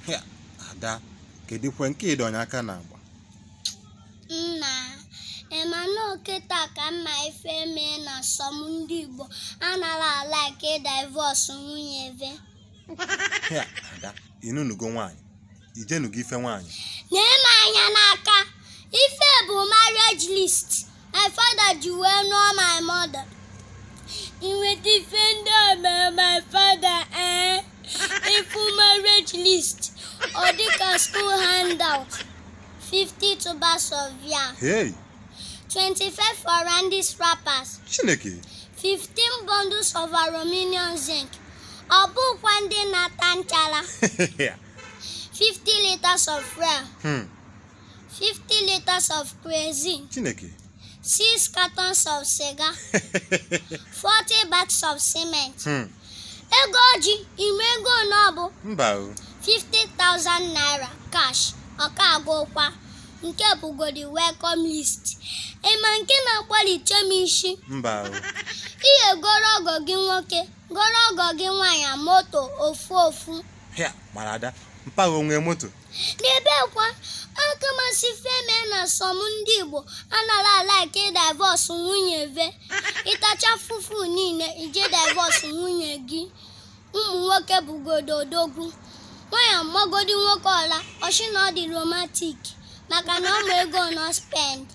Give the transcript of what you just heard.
Ya, Ada, kedu kwe nke ịdọ onye aka na-agba? Nna, Emmanuel Oketa ka mma ife mee na som ndị Igbo anara like divorce nwunye eve. Ya, Ada, inunugo nwaanyị, ijenugo ife nwaanyị. Na-eme anya n'aka, ife bụ marriage list. My father ji wee nụọ my mother. Inweta ife ndị ome my father ifu marriage list. Ọ dịka school handout. 50 tubers of yam. Hey! 25 for Randy's wrappers. Chineke! 15 bundles of aluminium zinc. Ọ bụkwa ndị na-ata nchara. 50 liters of fuel. 50 liters of kerosene. Chineke! 6 cartons of cigar. 40 bags of cement. Ego ji ime ego n'ọbụ. Mba o. 50,000 naira cash. Ọka agwụkwa. Nke bụgodi welcome list. Ịma nke na-akwalite m isi. Mba o. Ihe goro ọgọ gị nwoke, goro ọgọ gị nwaanyị moto ofu. Ya, mara Ada, mpaghị onwe moto. N'ebekwa, aka masị feme na som ndị Igbo anara like divorce nwunye eve. Ịtacha fufu niile ije divorce nwunye gị. Ụmụ nwoke bụgodo odogwu. Nwaanyị magodi nwoke ọla, ọchị na ọ dị romantic maka na ọma ego no spend.